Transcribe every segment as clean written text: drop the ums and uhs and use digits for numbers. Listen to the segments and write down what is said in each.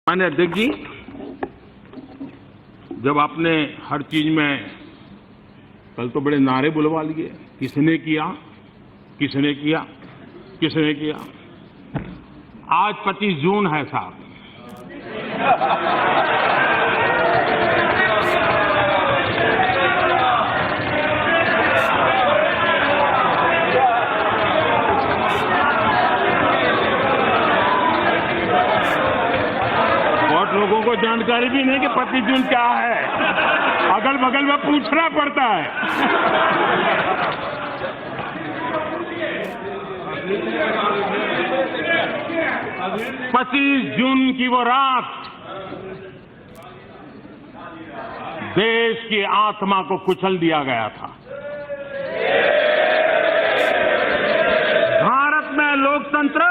माननीय अध्यक्ष जी, जब आपने हर चीज में कल तो बड़े नारे बुलवा लिए, किसने किया, किसने किया, किसने किया। आज 25 जून है साहब, बहुत लोगों को जानकारी भी नहीं कि 25 जून क्या है, अगल बगल में पूछना पड़ता है। 25 जून की वो रात देश की आत्मा को कुचल दिया गया था। भारत में लोकतंत्र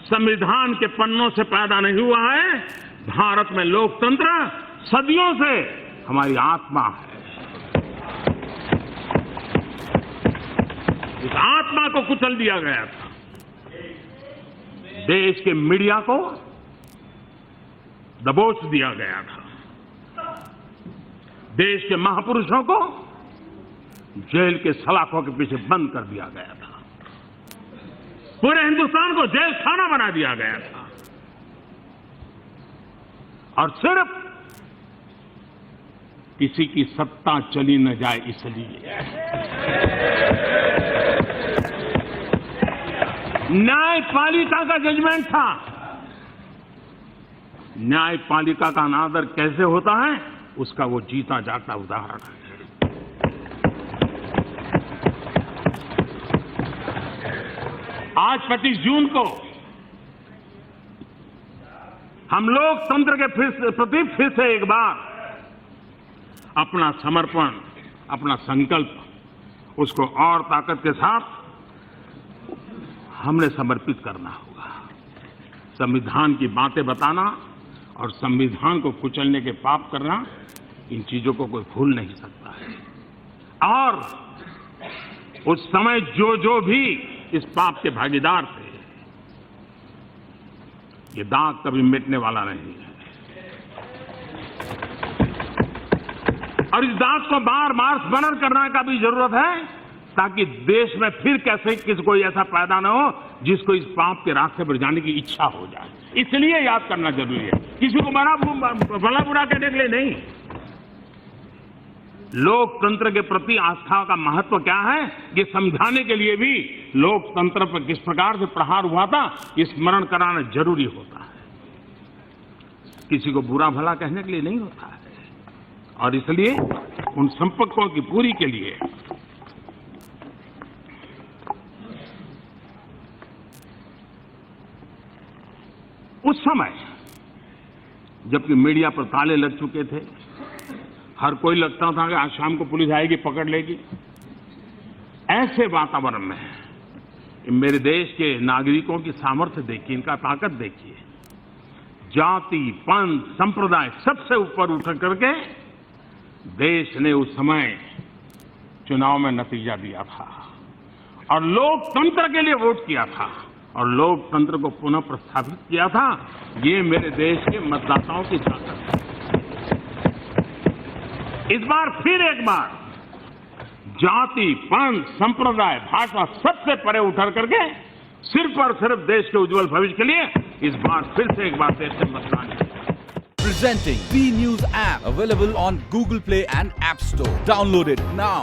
संविधान के पन्नों से पैदा नहीं हुआ है, भारत में लोकतंत्र सदियों से हमारी आत्मा है। इस आत्मा को कुचल दिया गया था। देश के मीडिया को दबोच दिया गया था। देश के महापुरुषों को जेल के सलाखों के पीछे बंद कर दिया गया था। पूरे हिंदुस्तान को जेल खाना बना दिया गया था। और सिर्फ किसी की सत्ता चली न जाए इसलिए न्यायपालिका का जजमेंट था। न्यायपालिका का अनादर कैसे होता है, उसका वो जीता जागता उदाहरण है। आज 25 जून को हम लोकतंत्र के प्रति फिर से एक बार अपना समर्पण, अपना संकल्प उसको और ताकत के साथ हमने समर्पित करना होगा। संविधान की बातें बताना और संविधान को कुचलने के पाप करना, इन चीजों को कोई भूल नहीं सकता है। और उस समय जो भी इस पाप के भागीदार थे, ये दाग कभी मिटने वाला नहीं है। और इस दाग को बार बार स्मरण करने का भी जरूरत है, ताकि देश में फिर कैसे किसी कोई ऐसा पैदा न हो जिसको इस पाप के रास्ते पर जाने की इच्छा हो जाए। इसलिए याद करना जरूरी है, किसी को भला बुरा कहने के लिए नहीं। लोकतंत्र के प्रति आस्था का महत्व क्या है, ये समझाने के लिए भी लोकतंत्र पर किस प्रकार से प्रहार हुआ था, ये स्मरण कराना जरूरी होता है। किसी को बुरा भला कहने के लिए नहीं होता है। और इसलिए उन संपर्कों की पूरी के लिए उस समय जबकि मीडिया पर ताले लग चुके थे, हर कोई लगता था कि आज शाम को पुलिस आएगी, पकड़ लेगी, ऐसे वातावरण में मेरे देश के नागरिकों की सामर्थ्य देखिए, इनका ताकत देखिए। जाति, पंथ, संप्रदाय सबसे ऊपर उठ करके देश ने उस समय चुनाव में नतीजा दिया था और लोकतंत्र के लिए वोट किया था और लोकतंत्र को पुनः प्रस्थापित किया था। ये मेरे देश के मतदाताओं की ताकत है। इस बार फिर एक बार जाति, पंथ, संप्रदाय, भाषा सबसे परे उठा करके सिर्फ और सिर्फ देश के उज्जवल भविष्य के लिए इस बार फिर से एक बार देश से मतदान किया। Presenting V News app, available on Google Play and App Store. Download it now.